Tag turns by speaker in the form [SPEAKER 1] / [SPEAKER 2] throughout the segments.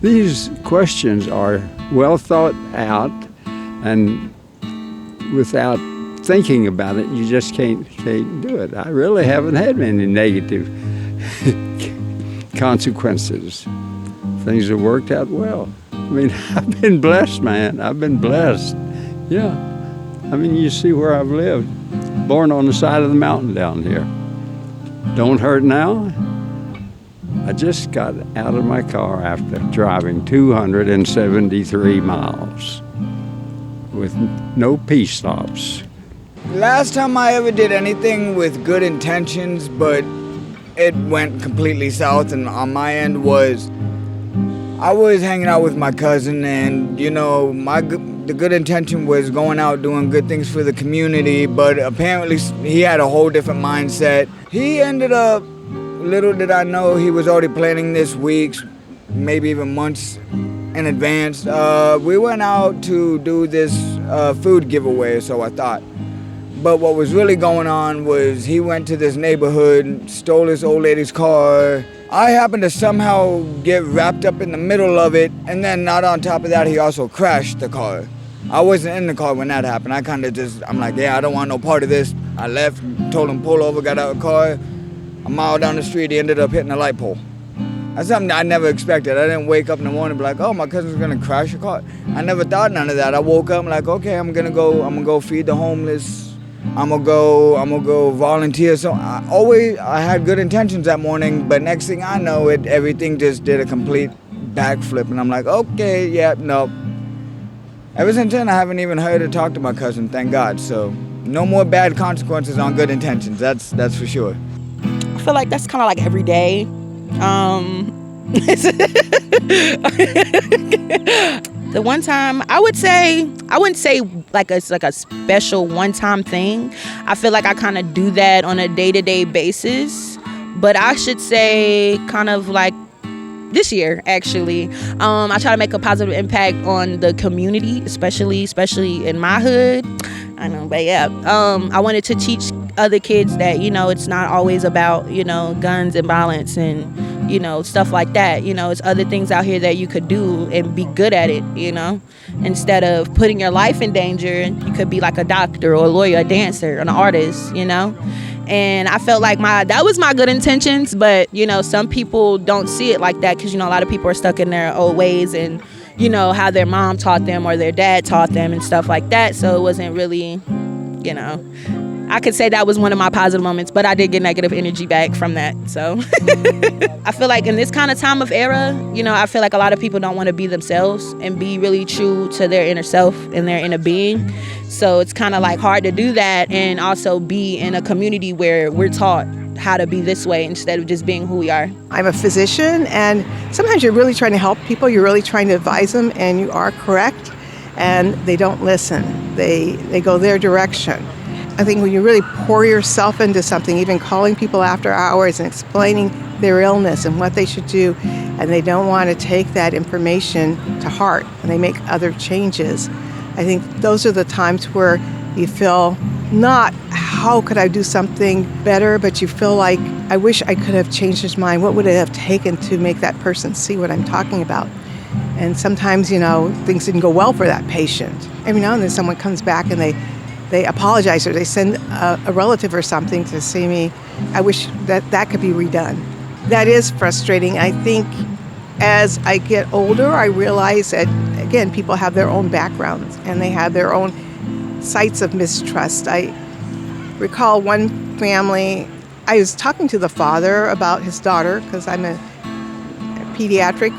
[SPEAKER 1] These questions are well thought out, and without thinking about it, you just can't do it. I really haven't had any negative consequences. Things have worked out well. I mean, I've been blessed, man. I've been blessed. Yeah. I mean, you see where I've lived. Born on the side of the mountain down here. Don't hurt now. I just got out of my car after driving 273 miles with no peace stops.
[SPEAKER 2] Last time I ever did anything with good intentions, but it went completely south, and on my end was I was hanging out with my cousin, and the good intention was going out doing good things for the community, but apparently he had a whole different mindset. He ended up, little did I know, he was already planning this weeks, maybe even months in advance. We went out to do this food giveaway, so I thought. But what was really going on was he went to this neighborhood, stole this old lady's car. I happened to somehow get wrapped up in the middle of it, and then not on top of that, he also crashed the car. I wasn't in the car when that happened. I kind of I'm like, yeah, I don't want no part of this. I left, told him pull over, got out of the car. A mile down the street, he ended up hitting a light pole. That's something I never expected. I didn't wake up in the morning and be like, oh, my cousin's gonna crash a car. I never thought none of that. I woke up like, okay, I'm gonna go feed the homeless. I'm gonna go volunteer. So I had good intentions that morning, but next thing I know, everything just did a complete backflip, and I'm like, okay, yeah, no. Ever since then, I haven't even heard or talked to my cousin, thank God. So no more bad consequences on good intentions. That's for sure.
[SPEAKER 3] I feel like that's kind of like every day. The one time, I wouldn't say like it's like a special one-time thing. I feel like I kind of do that on a day-to-day basis. But I should say kind of like this year, actually. I try to make a positive impact on the community, especially in my hood. I know, but yeah. I wanted to teach other kids that, it's not always about, guns and violence and, stuff like that. It's other things out here that you could do and be good at it, Instead of putting your life in danger, you could be like a doctor or a lawyer, a dancer, an artist, And I felt like that was my good intentions, but, some people don't see it like that because, a lot of people are stuck in their old ways and, how their mom taught them or their dad taught them and stuff like that. So it wasn't really, I could say that was one of my positive moments, but I did get negative energy back from that. So I feel like in this kind of time of era, I feel like a lot of people don't want to be themselves and be really true to their inner self and their inner being. So it's kind of like hard to do that and also be in a community where we're taught how to be this way instead of just being who we are.
[SPEAKER 4] I'm a physician, and sometimes you're really trying to help people, you're really trying to advise them, and you are correct, and they don't listen. They go their direction. I think when you really pour yourself into something, even calling people after hours and explaining their illness and what they should do, and they don't want to take that information to heart and they make other changes, I think those are the times where you feel not how could I do something better, but you feel like I wish I could have changed his mind. What would it have taken to make that person see what I'm talking about? And sometimes, things didn't go well for that patient. Every now and then someone comes back and they apologize or they send a relative or something to see me. I wish that could be redone. That is frustrating. I think as I get older, I realize that, again, people have their own backgrounds and they have their own sites of mistrust. I recall one family, I was talking to the father about his daughter because I'm a pediatric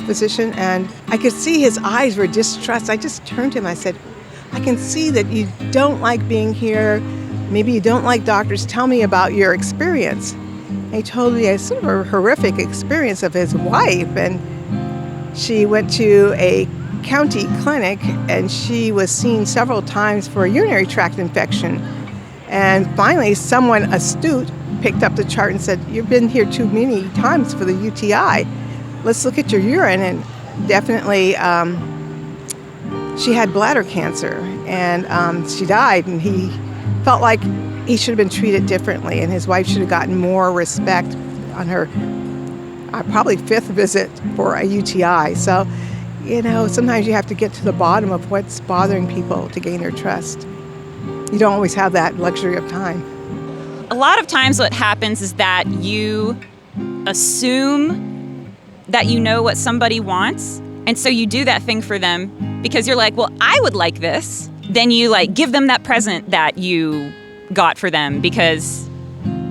[SPEAKER 4] physician, and I could see his eyes were distrust. I just turned to him, I said, I can see that you don't like being here. Maybe you don't like doctors. Tell me about your experience. And he told me a sort of a horrific experience of his wife. And she went to a county clinic and she was seen several times for a urinary tract infection. And finally, someone astute picked up the chart and said, you've been here too many times for the UTI. Let's look at your urine. And definitely, she had bladder cancer, and she died, and he felt like he should have been treated differently, and his wife should have gotten more respect on her probably 5th visit for a UTI. So, sometimes you have to get to the bottom of what's bothering people to gain their trust. You don't always have that luxury of time.
[SPEAKER 5] A lot of times what happens is that you assume that you know what somebody wants, and so you do that thing for them because you're like, well, I would like this. Then you give them that present that you got for them because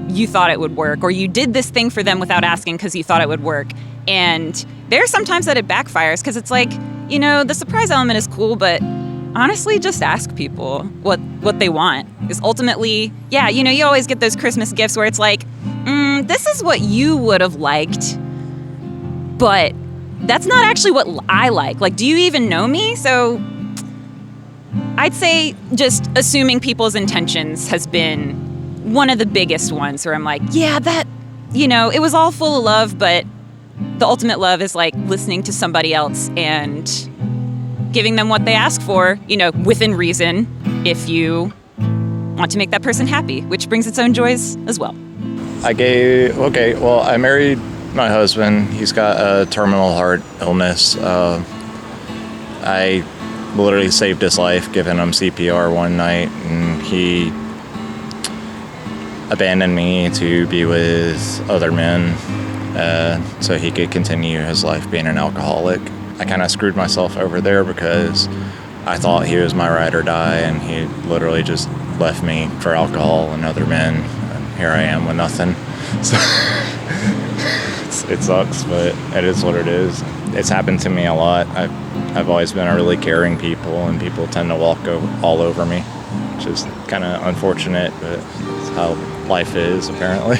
[SPEAKER 5] you thought it would work, or you did this thing for them without asking because you thought it would work. And there's sometimes that it backfires because it's the surprise element is cool, but honestly, just ask people what they want. Because ultimately, you always get those Christmas gifts where it's this is what you would have liked, but that's not actually what I like. Do you even know me? So I'd say just assuming people's intentions has been one of the biggest ones where I'm it was all full of love, but the ultimate love is listening to somebody else and giving them what they ask for, within reason, if you want to make that person happy, which brings its own joys as well.
[SPEAKER 6] I married my husband. He's got a terminal heart illness. I literally saved his life giving him CPR one night, and he abandoned me to be with other men so he could continue his life being an alcoholic. I kind of screwed myself over there because I thought he was my ride or die, and he literally just left me for alcohol and other men. And here I am with nothing. So it sucks, but it is what it is. It's happened to me a lot. I've always been a really caring people, and people tend to walk all over me, which is kind of unfortunate, but it's how life is, apparently.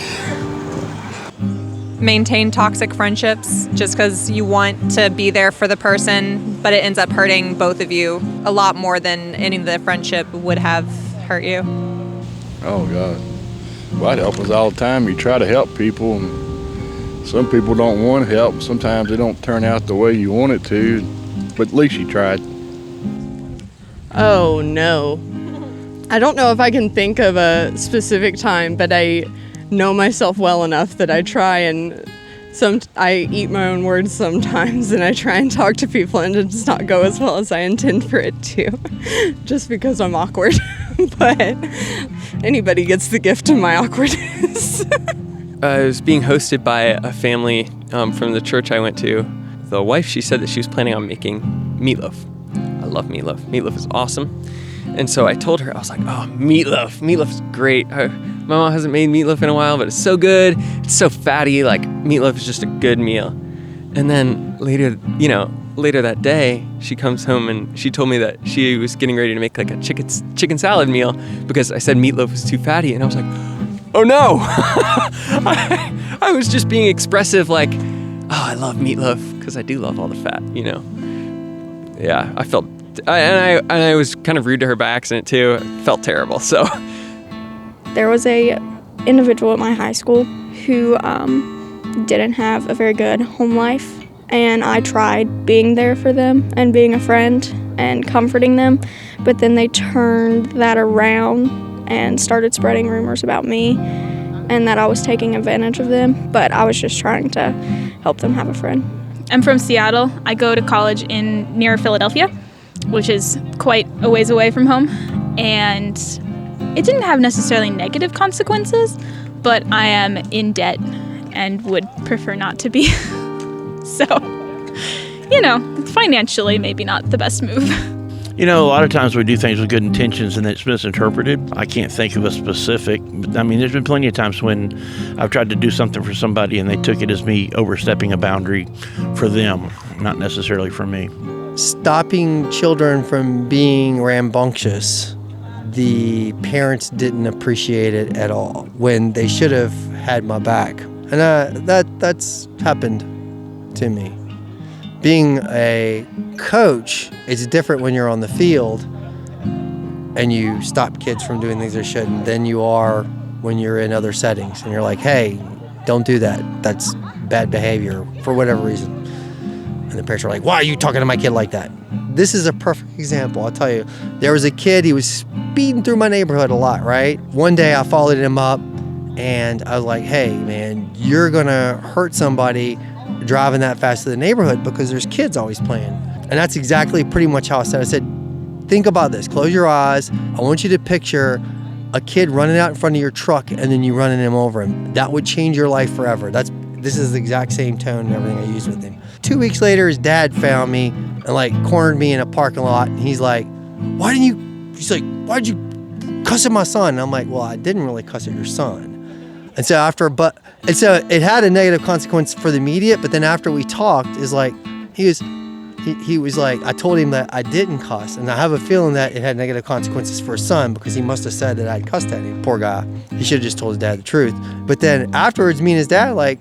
[SPEAKER 7] Maintain toxic friendships just because you want to be there for the person, but it ends up hurting both of you a lot more than any of the friendship would have hurt you.
[SPEAKER 8] Oh, God. Well, that happens all the time. You try to help people, and some people don't want to help. Sometimes it don't turn out the way you want it to, but at least you tried.
[SPEAKER 9] Oh, no. I don't know if I can think of a specific time, but I know myself well enough that I try and I eat my own words sometimes, and I try and talk to people and it does not go as well as I intend for it to, just because I'm awkward. But anybody gets the gift of my awkwardness.
[SPEAKER 10] I was being hosted by a family from the church I went to. The wife, she said that she was planning on making meatloaf. I love meatloaf. Meatloaf is awesome. And so I told her, I was like, oh, meatloaf. Meatloaf is great. My mom hasn't made meatloaf in a while, but it's so good. It's so fatty. Meatloaf is just a good meal. And then later that day, she comes home and she told me that she was getting ready to make a chicken salad meal because I said meatloaf was too fatty. And I was like, oh no. I was just being expressive I love meatloaf because I do love all the fat, Yeah, I felt... I was kind of rude to her by accident too. It felt terrible. So
[SPEAKER 11] there was a individual at my high school who didn't have a very good home life, and I tried being there for them and being a friend and comforting them, but then they turned that around and started spreading rumors about me and that I was taking advantage of them, but I was just trying to help them have a friend.
[SPEAKER 12] I'm from Seattle. I go to college near Philadelphia, which is quite a ways away from home, and it didn't have necessarily negative consequences, but I am in debt and would prefer not to be. So, financially maybe not the best move.
[SPEAKER 13] A lot of times we do things with good intentions and it's misinterpreted. I can't think of a specific, but there's been plenty of times when I've tried to do something for somebody and they took it as me overstepping a boundary for them, not necessarily for me.
[SPEAKER 14] Stopping children from being rambunctious. The parents didn't appreciate it at all when they should have had my back. And that's happened to me. Being a coach, it's different when you're on the field and you stop kids from doing things they shouldn't than you are when you're in other settings and you're like, hey, don't do that. That's bad behavior for whatever reason. And the parents are like, why are you talking to my kid like that? This is a perfect example. I'll tell you, there was a kid, he was speeding through my neighborhood a lot, right? One day I followed him up and I was like, hey, man, you're going to hurt somebody driving that fast to the neighborhood because there's kids always playing. And that's exactly pretty much how I said. I said, think about this. Close your eyes. I want you to picture a kid running out in front of your truck and then you running him over him. That would change your life forever. This is the exact same tone and everything I used with him. 2 weeks later, his dad found me and like cornered me in a parking lot. And he's like, why'd you cuss at my son? And I'm like, well, I didn't really cuss at your son. And so it had a negative consequence for the immediate, but then after we talked, is like, he was like, I told him that I didn't cuss, and I have a feeling that it had negative consequences for his son because he must have said that I'd cussed at him. Poor guy. He should have just told his dad the truth. But then afterwards, me and his dad like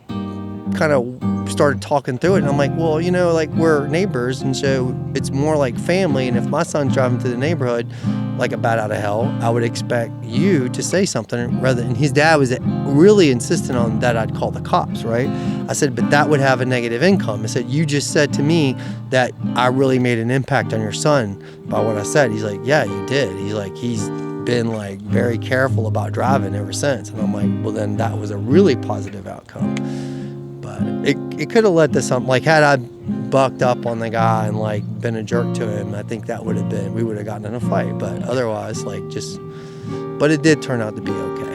[SPEAKER 14] kind of started talking through it, and I'm like, well, you know, like we're neighbors, and so it's more like family. And if my son's driving through the neighborhood like a bat out of hell, I would expect you to say something rather. And his dad was really insistent on that I'd call the cops, right? I said, but that would have a negative income. I said, you just said to me that I really made an impact on your son by what I said. He's like, yeah, you did. He's like, he's been like very careful about driving ever since. And I'm like, well, then that was a really positive outcome. But it could have led to something, like had I bucked up on the guy and like been a jerk to him, I think that we would have gotten in a fight. But otherwise, but it did turn out to be okay.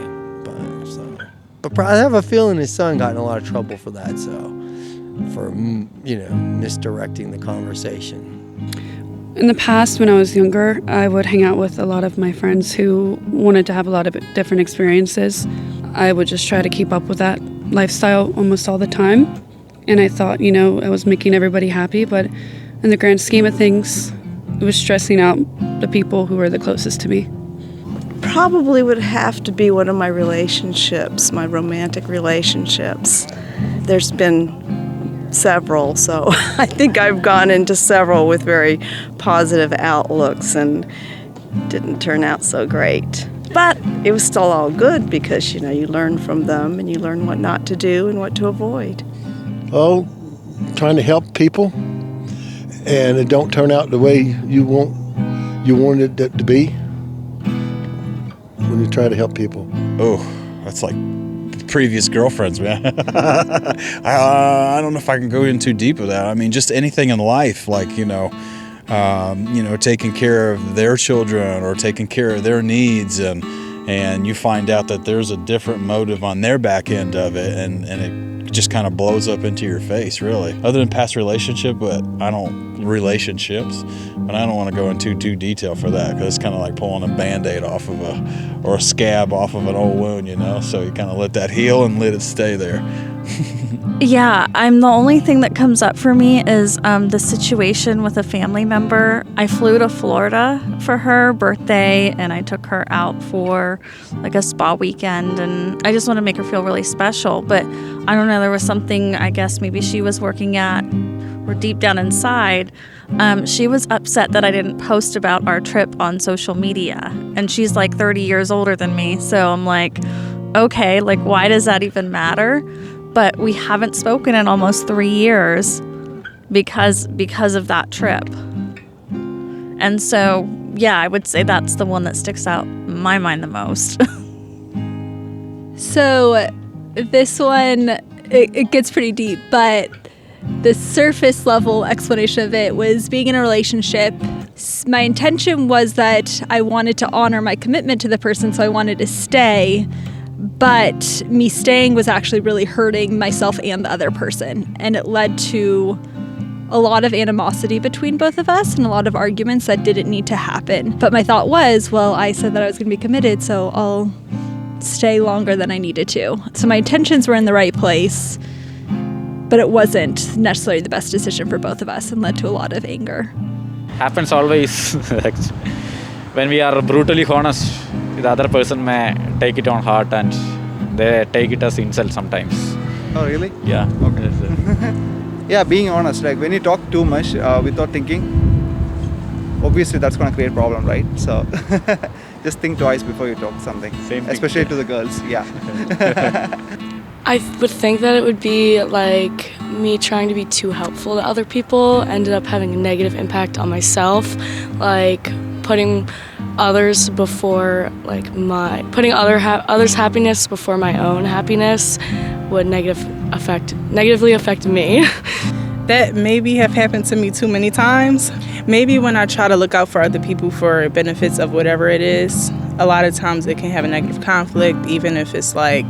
[SPEAKER 14] But I have a feeling his son got in a lot of trouble for that, for misdirecting the conversation.
[SPEAKER 15] In the past, when I was younger, I would hang out with a lot of my friends who wanted to have a lot of different experiences. I would just try to keep up with that lifestyle almost all the time. And I thought, I was making everybody happy, but in the grand scheme of things, it was stressing out the people who were the closest to me.
[SPEAKER 4] Probably would have to be one of my relationships, my romantic relationships. There's been several, so I think I've gone into several with very positive outlooks and didn't turn out so great. But it was still all good because, you learn from them and you learn what not to do and what to avoid.
[SPEAKER 16] Oh, trying to help people, and it don't turn out the way you wanted it to be when you try to help people.
[SPEAKER 17] Oh, that's like previous girlfriends, man. I don't know if I can go in too deep with that. I mean, just anything in life, like, taking care of their children or taking care of their needs, and you find out that there's a different motive on their back end of it, and it just kind of blows up into your face, really. Other than past relationships, but I don't want to go into too detail for that, because it's kind of like pulling a Band-Aid off of or a scab off of an old wound, so you kind of let that heal and let it stay there.
[SPEAKER 18] Yeah, the only thing that comes up for me is the situation with a family member. I flew to Florida for her birthday, and I took her out for like a spa weekend, and I just want to make her feel really special. But I don't know, there was something, I guess maybe she was working at, or deep down inside, she was upset that I didn't post about our trip on social media. And she's like 30 years older than me, so I'm like, okay, like why does that even matter? But we haven't spoken in almost 3 years because of that trip. And so, yeah, I would say that's the one that sticks out in my mind the most.
[SPEAKER 12] So this one, it gets pretty deep, but the surface level explanation of it was being in a relationship. My intention was that I wanted to honor my commitment to the person, so I wanted to stay. But me staying was actually really hurting myself and the other person. And it led to a lot of animosity between both of us and a lot of arguments that didn't need to happen. But my thought was, well, I said that I was going to be committed, so I'll stay longer than I needed to. So my intentions were in the right place, but it wasn't necessarily the best decision for both of us and led to a lot of anger.
[SPEAKER 19] Happens always. When we are brutally honest, the other person may take it on heart and they take it as insult sometimes.
[SPEAKER 20] Oh, really?
[SPEAKER 19] Yeah.
[SPEAKER 20] Okay. Yeah, being honest, like when you talk too much without thinking, obviously that's going to create a problem, right? So just think twice before you talk something, especially to the girls. Yeah.
[SPEAKER 21] I would think that it would be like me trying to be too helpful to other people ended up having a negative impact on myself, like putting others before others' happiness before my own happiness. would negatively affect me.
[SPEAKER 1] That maybe have happened to me too many times. Maybe when I try to look out for other people for benefits of whatever it is, a lot of times it can have a negative conflict, even if it's like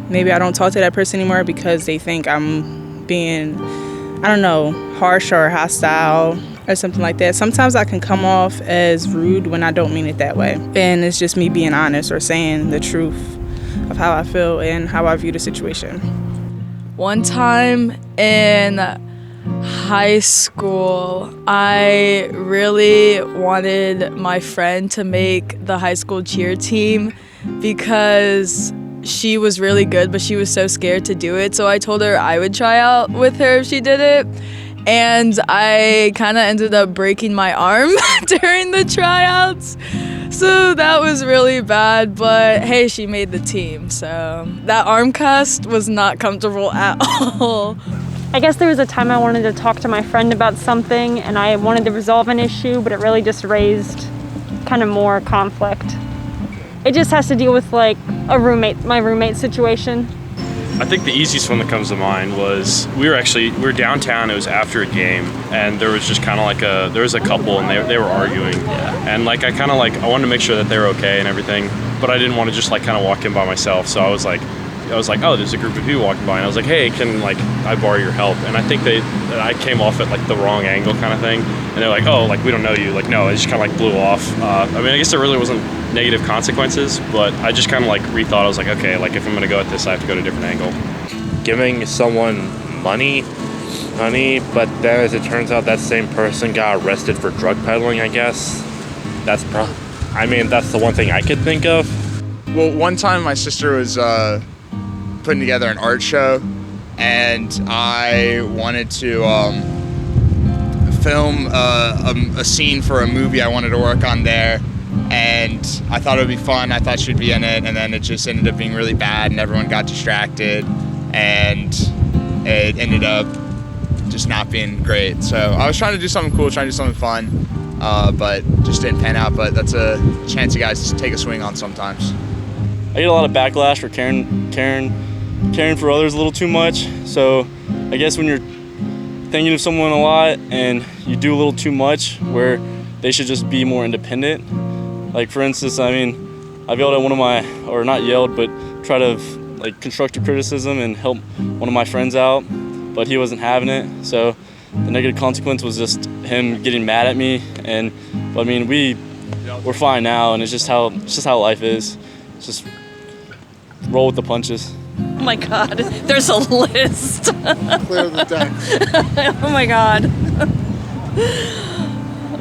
[SPEAKER 1] maybe I don't talk to that person anymore because they think I'm being, I don't know, harsh or hostile or something like that. Sometimes I can come off as rude when I don't mean it that way. And it's just me being honest or saying the truth of how I feel and how I view the situation.
[SPEAKER 22] One time in high school, I really wanted my friend to make the high school cheer team because she was really good, but she was so scared to do it. So I told her I would try out with her if she did it. And I kind of ended up breaking my arm during the tryouts. So that was really bad, but hey, she made the team. So that arm cast was not comfortable at all.
[SPEAKER 23] I guess there was a time I wanted to talk to my friend about something and I wanted to resolve an issue, but it really just raised kind of more conflict. It just has to deal with like my roommate situation.
[SPEAKER 24] I think the easiest one that comes to mind was we were downtown. It was after a game, and there was just kind of like there was a couple, and they were arguing, and like I wanted to make sure that they were okay and everything, but I didn't want to just like kind of walk in by myself. So I was like, oh, there's a group of people walking by, and I was like, hey, can like I borrow your help? And I think I came off at like the wrong angle kind of thing, and they're like, oh, like we don't know you. Like no, it just kind of like blew off. I mean, I guess there really wasn't negative consequences, but I just kind of like rethought. I was like, okay, like if I'm gonna go at this, I have to go to a different angle.
[SPEAKER 25] Giving someone money, but then as it turns out, that same person got arrested for drug peddling. I guess that's the one thing I could think of.
[SPEAKER 26] Well, one time my sister was putting together an art show, and I wanted to film a scene for a movie I wanted to work on there. And I thought it would be fun. I thought she'd be in it, and then it just ended up being really bad, and everyone got distracted, and it ended up just not being great. So I was trying to do something cool, trying to do something fun, but just didn't pan out. But that's a chance you guys take a swing on sometimes.
[SPEAKER 27] I get a lot of backlash for caring for others a little too much. So I guess when you're thinking of someone a lot and you do a little too much, where they should just be more independent. Like for instance, I mean, I've yelled at or not yelled, but try to like constructive criticism and help one of my friends out, but he wasn't having it. So the negative consequence was just him getting mad at me. But I mean, we're fine now, and it's just how life is. It's just roll with the punches.
[SPEAKER 28] Oh my God, there's a list.
[SPEAKER 27] Clear the deck.
[SPEAKER 28] Oh my God.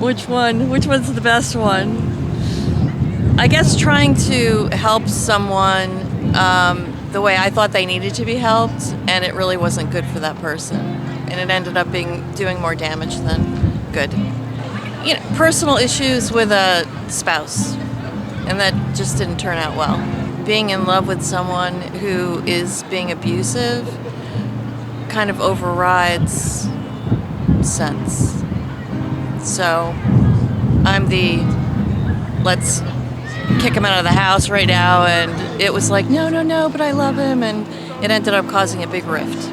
[SPEAKER 28] Which one? Which one's the best one? I guess trying to help someone the way I thought they needed to be helped, and it really wasn't good for that person, and it ended up doing more damage than good. You know, personal issues with a spouse, and that just didn't turn out well. Being in love with someone who is being abusive kind of overrides sense. So I'm let's kick him out of the house right now, and it was like, no, but I love him, and it ended up causing a big rift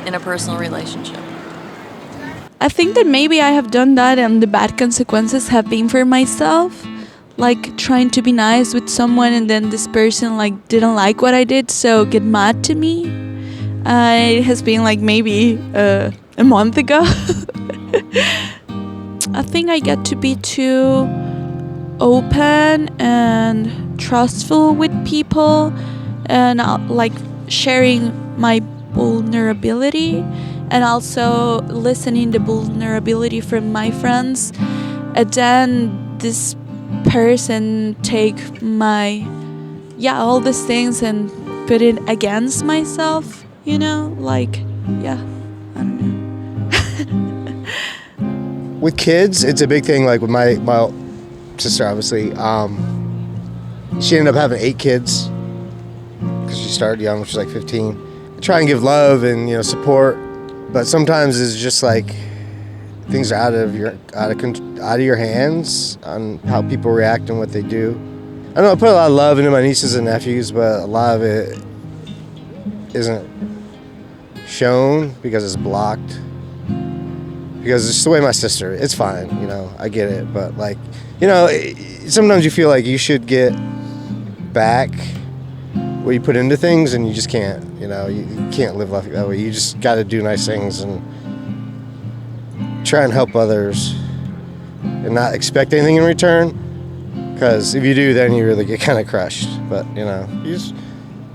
[SPEAKER 28] in a personal relationship.
[SPEAKER 11] I think that maybe I have done that, and the bad consequences have been for myself, like trying to be nice with someone, and then this person like didn't like what I did, so get mad to me. It has been like maybe a month ago. I think I get to be too open and trustful with people, and like sharing my vulnerability, and also listening the vulnerability from my friends, and then this person take all these things and put it against myself, like I don't know.
[SPEAKER 29] With kids, it's a big thing. Like with my sister, obviously, she ended up having 8 kids because she started young. She was like 15. I try and give love and support, but sometimes it's just like things are out of your hands on how people react and what they do. I know I put a lot of love into my nieces and nephews, but a lot of it isn't shown because it's blocked. Because it's the way my sister, it's fine, you know, I get it. But like, you know, sometimes you feel like you should get back what you put into things, and you just can't, you know, you can't live life that way. You just got to do nice things and try and help others and not expect anything in return. Because if you do, then you really get kind of crushed. But, you know,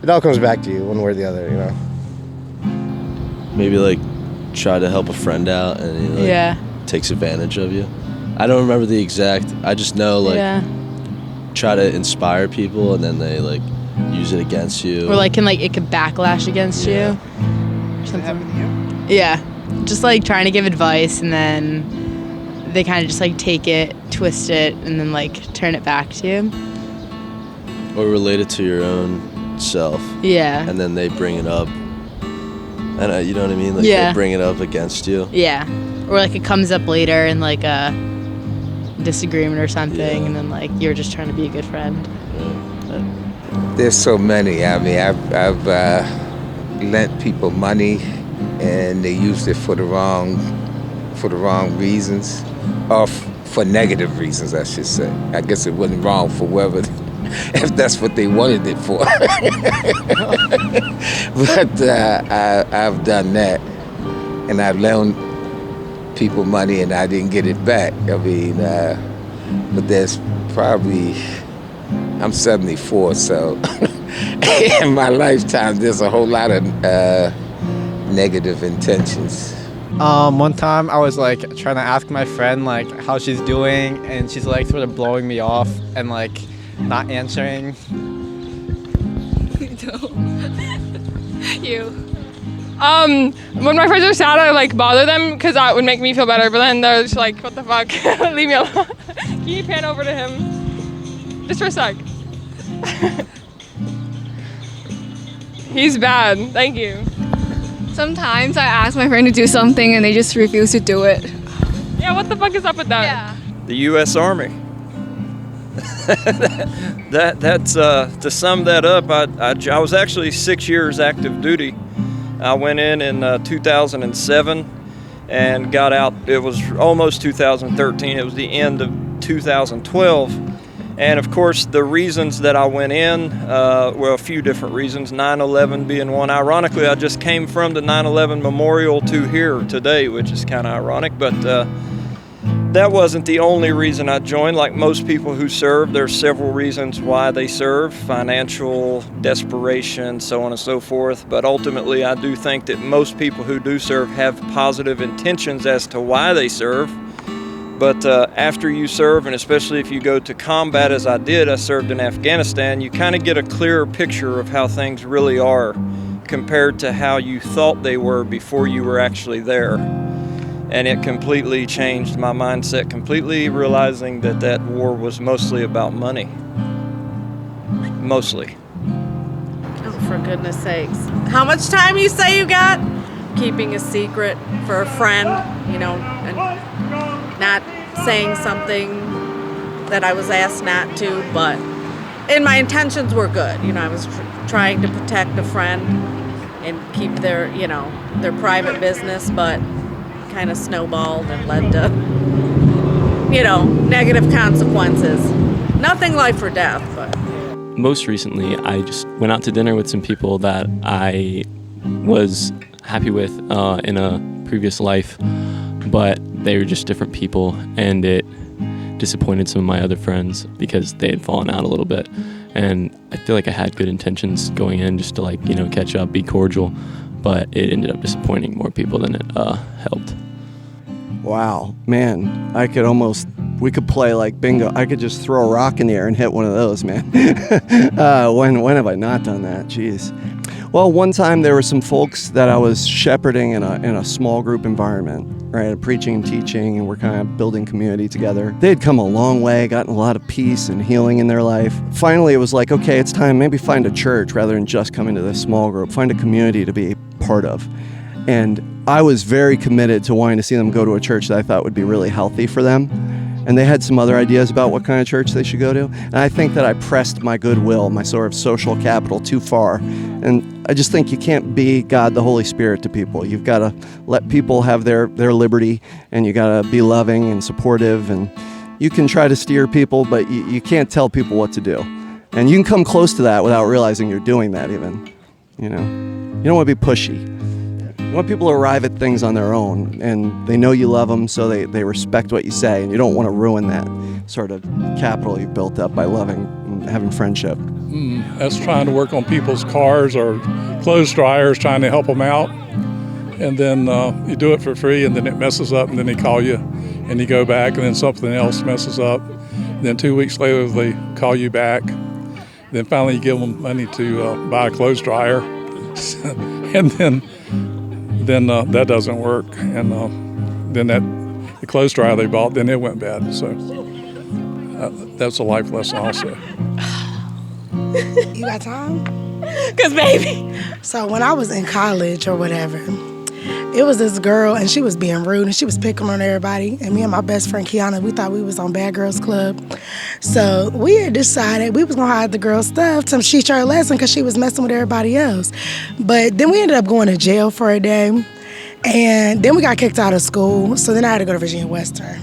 [SPEAKER 29] it all comes back to you one way or the other, you know.
[SPEAKER 2] Maybe like try to help a friend out and he like takes advantage of you. I don't remember the exact, I just know like try to inspire people and then they like use it against you.
[SPEAKER 3] Or like it can backlash against you.
[SPEAKER 20] Does that happen to you?
[SPEAKER 3] Yeah. Just like trying to give advice and then they kind of just like take it, twist it, and then like turn it back to you.
[SPEAKER 2] Or relate it to your own self.
[SPEAKER 3] Yeah.
[SPEAKER 2] And then they bring it up. And you know what I mean? Like they bring it up against you.
[SPEAKER 3] Yeah. Or like it comes up later in like a disagreement or something, and then like you're just trying to be a good friend.
[SPEAKER 5] There's so many. I mean, I've lent people money, and they used it for the wrong reasons, or for negative reasons, I should say. I guess it wasn't wrong for whoever, if that's what they wanted it for. But I've done that, and I've loaned people money, and I didn't get it back. I mean, but there's probably, I'm 74, so in my lifetime, there's a whole lot of negative intentions.
[SPEAKER 6] One time I was like trying to ask my friend like how she's doing, and she's like sort of blowing me off and like not answering.
[SPEAKER 7] You. When my friends are sad, I like bother them because that would make me feel better. But then they're just like, "What the fuck? Leave me alone." Can you pan over to him, just for a sec? He's bad. Thank you.
[SPEAKER 8] Sometimes I ask my friend to do something and they just refuse to do it.
[SPEAKER 7] Yeah, what the fuck is up with that?
[SPEAKER 8] Yeah.
[SPEAKER 9] The U.S. Army. That's to sum that up. I was actually 6 years active duty. I went in 2007 and got out. It was almost 2013. It was the end of 2012. And of course, the reasons that I went in were a few different reasons, 9/11 being one. Ironically, I just came from the 9/11 memorial to here today, which is kind of ironic, but that wasn't the only reason I joined. Like most people who serve, there's several reasons why they serve, financial, desperation, so on and so forth. But ultimately, I do think that most people who do serve have positive intentions as to why they serve. But after you serve, and especially if you go to combat as I did, I served in Afghanistan, you kind of get a clearer picture of how things really are compared to how you thought they were before you were actually there. And it completely changed my mindset, completely realizing that that war was mostly about money. Mostly.
[SPEAKER 10] Oh, for goodness sakes. How much time you say you got? Keeping a secret for a friend, you know, and not saying something that I was asked not to, but and my intentions were good. You know, I was trying to protect a friend and keep their, you know, their private business, but kind of snowballed and led to, you know, negative consequences. Nothing life or death, but.
[SPEAKER 13] Most recently, I just went out to dinner with some people that I was happy with in a previous life, but they were just different people, and it disappointed some of my other friends because they had fallen out a little bit. And I feel like I had good intentions going in just to, like, you know, catch up, be cordial, but it ended up disappointing more people than it helped.
[SPEAKER 30] Wow, man, we could play like bingo. I could just throw a rock in the air and hit one of those, man. When have I not done that? Jeez. Well, one time there were some folks that I was shepherding in a small group environment, right? Preaching and teaching, and we're kind of building community together. They had come a long way, gotten a lot of peace and healing in their life. Finally, it was like, okay, it's time, maybe find a church rather than just coming to this small group. Find a community to be part of. And I was very committed to wanting to see them go to a church that I thought would be really healthy for them. and they had some other ideas about what kind of church they should go to. And I think that I pressed my goodwill, my sort of social capital too far. And I just think you can't be God the Holy Spirit to people. You've got to let people have their liberty, and you got to be loving and supportive. And you can try to steer people, but you can't tell people what to do. And you can come close to that without realizing you're doing that even. You don't want to be pushy. You want people to arrive at things on their own, and they know you love them, so they respect what you say, and you don't want to ruin that sort of capital you've built up by loving and having friendship.
[SPEAKER 1] That's trying to work on people's cars or clothes dryers, trying to help them out. And then you do it for free, and then it messes up, and then they call you, and you go back, and then something else messes up. And then 2 weeks later, they call you back. Then finally you give them money to buy a clothes dryer, and then that doesn't work, and then the clothes dryer they bought, then it went bad. So that's a life lesson also.
[SPEAKER 4] You got time? Cause baby. So when I was in college or whatever, it was this girl, and she was being rude, and she was picking on everybody. And me and my best friend Kiana, we thought we was on Bad Girls Club. So we had decided we was gonna hide the girl's stuff till she learned her lesson, because she was messing with everybody else. But then we ended up going to jail for a day, and then we got kicked out of school. So then I had to go to Virginia Western.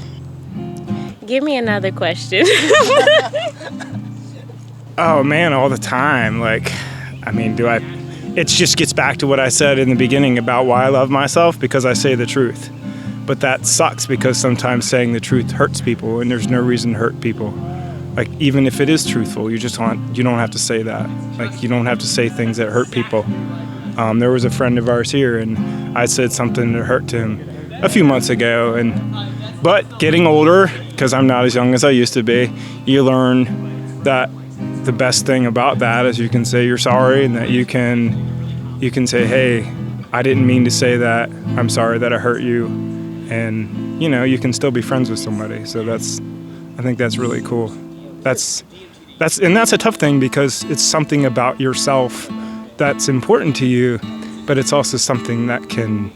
[SPEAKER 12] Give me another question.
[SPEAKER 14] Oh man, all the time. It just gets back to what I said in the beginning about why I love myself, because I say the truth. But that sucks, because sometimes saying the truth hurts people, and there's no reason to hurt people. Even if it is truthful, you don't have to say that. You don't have to say things that hurt people. There was a friend of ours here, and I said something that hurt him a few months ago. But getting older, because I'm not as young as I used to be, you learn that the best thing about that is you can say you're sorry, and that you can say, hey, I didn't mean to say that. I'm sorry that I hurt you. And, you can still be friends with somebody. So I think that's really cool. That's a tough thing, because it's something about yourself that's important to you, but it's also something that can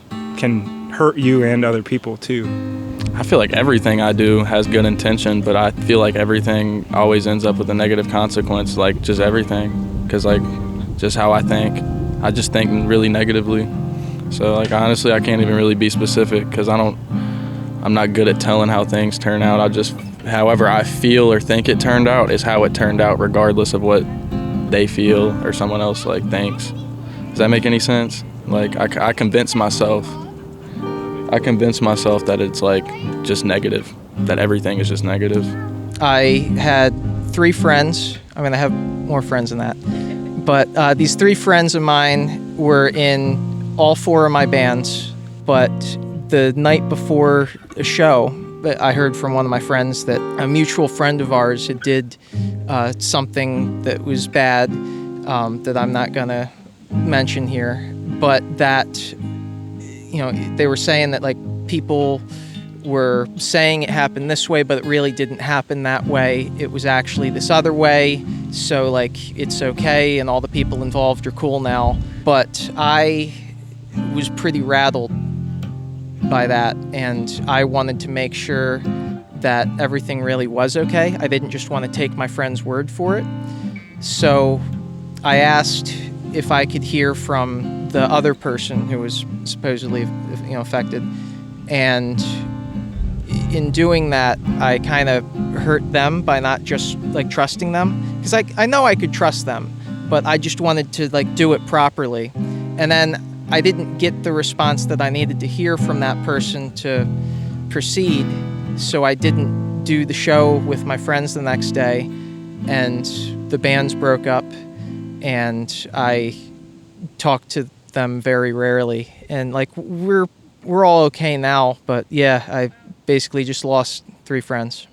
[SPEAKER 14] hurt you and other people too.
[SPEAKER 13] I feel like everything I do has good intention, but I feel like everything always ends up with a negative consequence, just everything. Because just how I think, I just think really negatively. So honestly, I can't even really be specific, because I'm not good at telling how things turn out. However I feel or think it turned out is how it turned out, regardless of what they feel or someone else thinks. Does that make any sense? I convince myself that it's just negative, that everything is just negative.
[SPEAKER 15] I had 3 friends. I have more friends than that. But these 3 friends of mine were in all 4 of my bands. But the night before a show, I heard from one of my friends that a mutual friend of ours had did something that was bad, that I'm not going to mention here. But that, they were saying that people were saying it happened this way, but it really didn't happen that way. It was actually this other way. So it's okay, and all the people involved are cool now. But I was pretty rattled by that, and I wanted to make sure that everything really was okay. I didn't just want to take my friend's word for it. So I asked if I could hear from the other person who was supposedly affected. And in doing that, I kind of hurt them by not just trusting them, because I know I could trust them, but I just wanted to do it properly. And then I didn't get the response that I needed to hear from that person to proceed, so I didn't do the show with my friends the next day, and the bands broke up, and I talked to them very rarely. And we're all okay now, but yeah, I basically just lost 3 friends.